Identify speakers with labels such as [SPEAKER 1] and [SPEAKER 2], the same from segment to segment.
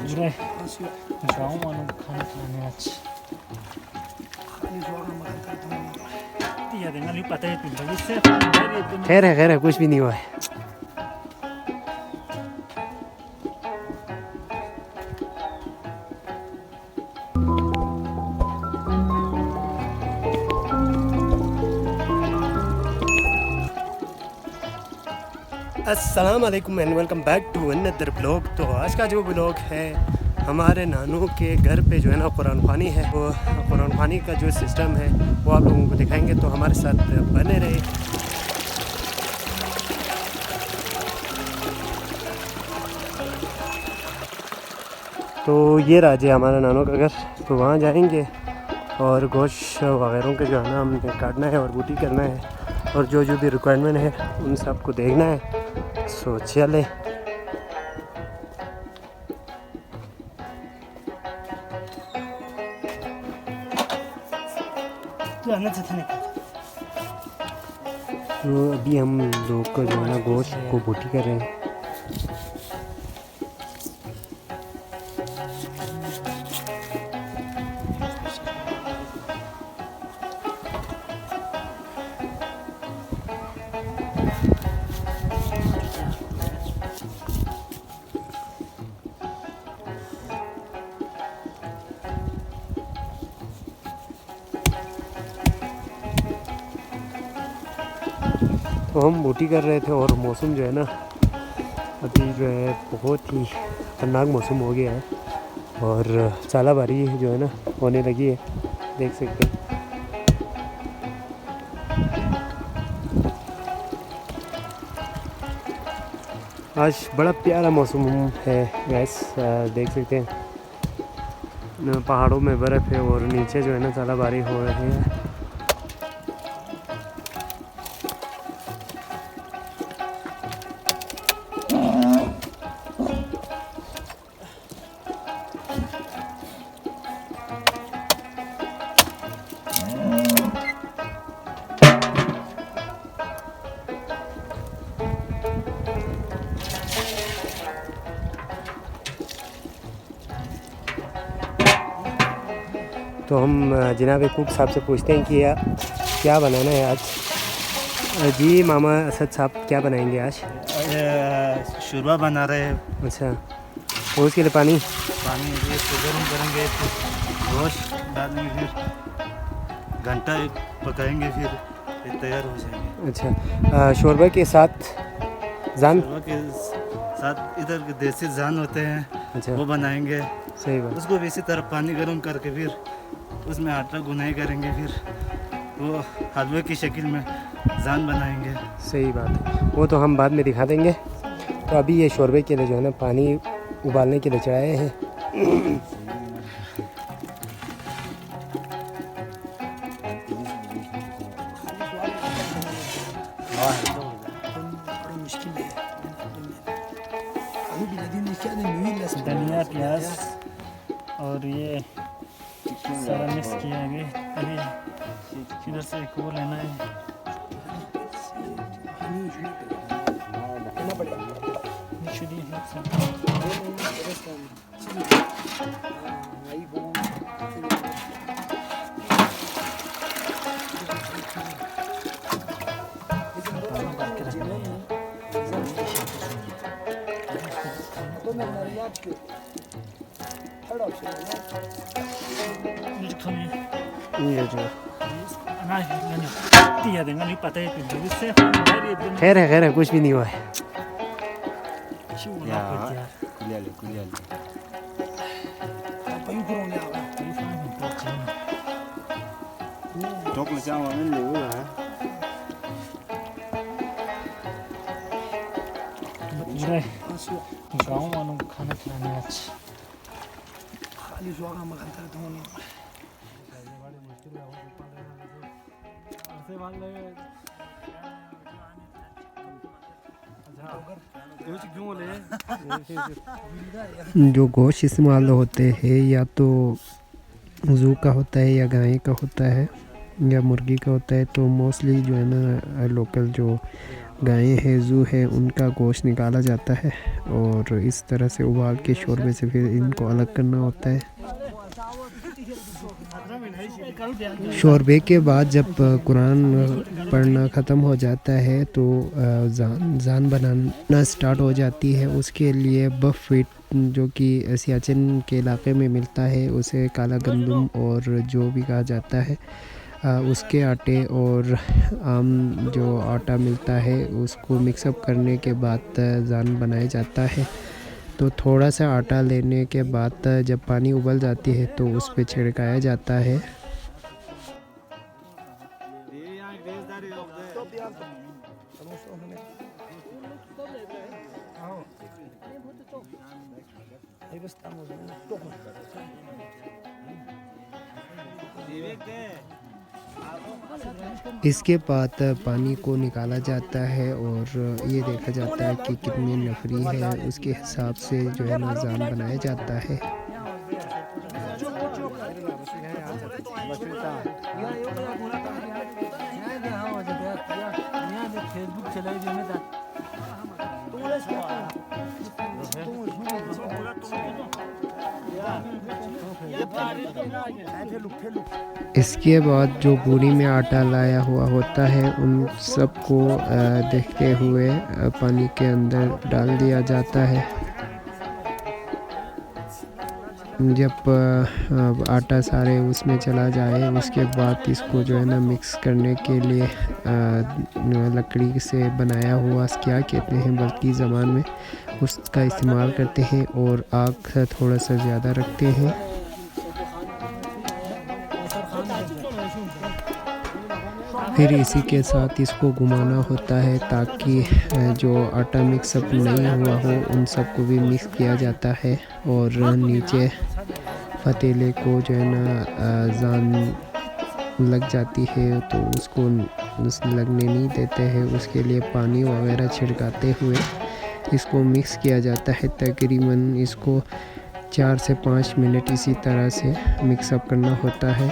[SPEAKER 1] पूरे गाँव वालों को खाना खिलाने आज पता है
[SPEAKER 2] खैर है कुछ भी नहीं हुआ है। अस्सलाम वालेकुम and welcome back to another blog. तो आज का जो ब्लॉग है हमारे नानू के घर पे जो है ना कुरान ख़वानी है, वो कुरान ख़वानी का जो सिस्टम है वो आप लोगों को दिखाएंगे, तो हमारे साथ बने रहे। तो ये राजे हमारा नानू का घर, तो वहाँ जाएंगे और गोश्त वगैरह के जो है ना हमने काटना है और बूटी करना है और जो जो भी रिक्वायरमेंट है उन सब को देखना है। सो चले। तो अभी हम लोग को जो है ना गोश्त को बूटी कर रहे हैं। तो हम बूटी कर रहे थे और मौसम जो है ना अभी जो है बहुत ही खतरनाक मौसम हो गया है और चालाबारी जो है ना होने लगी है, देख सकते हैं। आज बड़ा प्यारा मौसम है गैस, देख सकते हैं पहाड़ों में बर्फ़ है और नीचे जो है ना चालाबारी हो रही है। तो हम जनाब कुक साहब से पूछते हैं कि क्या बनाना है आज। जी मामा असद साहब क्या बनाएंगे आज?
[SPEAKER 1] शोरबा बना रहे हैं।
[SPEAKER 2] अच्छा, और उसके लिए पानी
[SPEAKER 1] गर्म करेंगे, फिर गोश्त डालेंगे, फिर घंटा पकाएंगे, फिर तैयार हो जाएंगे।
[SPEAKER 2] अच्छा, शोरबा के साथ जान
[SPEAKER 1] इधर के देसी जान होते हैं।
[SPEAKER 2] अच्छा,
[SPEAKER 1] वो बनाएंगे।
[SPEAKER 2] सही बात।
[SPEAKER 1] उसको भी इसी तरह पानी गर्म करके फिर उसमें आटा गुनाई करेंगे, फिर वो हलवे की शक्ल में जान बनाएंगे।
[SPEAKER 2] सही बात है, वो तो हम बाद में दिखा देंगे। तो अभी ये शोरबे के लिए जो है ना पानी उबालने के लिए चढ़ाए हैं।
[SPEAKER 1] धनिया प्याज और ये सारा मिक्स किया है। अभी इधर से एक और लेना है।
[SPEAKER 2] ये जो खैर है कुछ भी नहीं हुआ है।
[SPEAKER 1] गाँव वालों को खाना खिलाने आज
[SPEAKER 2] जो गोश्त इस्तेमाल होते हैं या तो ज़ू का होता है या गाय का होता है या मुर्गी का होता है, तो मोस्टली जो है ना लोकल जो गायें हैं, जू है, उनका गोश्त निकाला जाता है और इस तरह से उबाल के शोरबे से फिर इनको अलग करना होता है। शोरबे के बाद जब कुरान पढ़ना ख़त्म हो जाता है तो जान बनाना स्टार्ट हो जाती है। उसके लिए बफीट जो कि सियाचिन के इलाके में मिलता है, उसे काला गंदम और जो भी कहा जाता है उसके आटे और आम जो आटा मिलता है उसको मिक्सअप करने के बाद जान बनाया जाता है। तो थोड़ा सा आटा लेने के बाद जब पानी उबल जाती है तो उस पे छिड़काया जाता है। इसके बाद पानी को निकाला जाता है और ये देखा जाता है कि कितनी नफरी है, उसके हिसाब से जो है ना जान बनाया जाता है। इसके बाद जो बोरी में आटा लाया हुआ होता है उन सबको देखते हुए पानी के अंदर डाल दिया जाता है। जब आटा सारे उसमें चला जाए उसके बाद इसको जो है ना मिक्स करने के लिए लकड़ी से बनाया हुआ क्या कहते हैं बल्कि ज़बान में उसका इस्तेमाल करते हैं और आग थोड़ा सा ज़्यादा रखते हैं। फिर इसी के साथ इसको घुमाना होता है ताकि जो आटा मिक्सअप नहीं हुआ हो उन सबको भी मिक्स किया जाता है और नीचे पतीले को जो है ना जान लग जाती है तो उसको लगने नहीं देते हैं। उसके लिए पानी वगैरह छिड़काते हुए इसको मिक्स किया जाता है। तकरीबन इसको 4 से 5 मिनट इसी तरह से मिक्सअप करना होता है।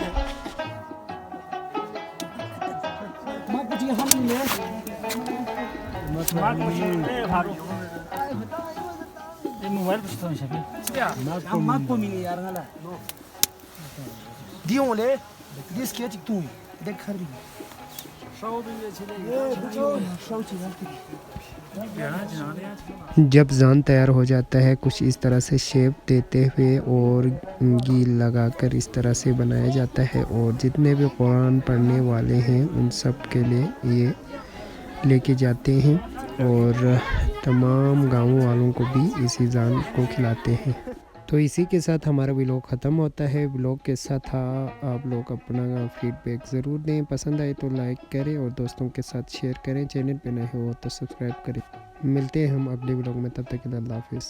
[SPEAKER 2] जब जान तैयार हो जाता है कुछ इस तरह से शेप देते हुए और घी लगाकर इस तरह से बनाया जाता है और जितने भी कुरान पढ़ने वाले हैं उन सब के लिए ये लेके जाते हैं और तमाम गाँव वालों को भी इसी जान को खिलाते हैं। तो इसी के साथ हमारा व्लॉग ख़त्म होता है। व्लॉग कैसा था आप लोग अपना फीडबैक ज़रूर दें, पसंद आए तो लाइक करें और दोस्तों के साथ शेयर करें। चैनल पे नए हो तो सब्सक्राइब करें। मिलते हैं हम अगले व्लॉग में, तब तक के लिए अल्लाह हाफिज़।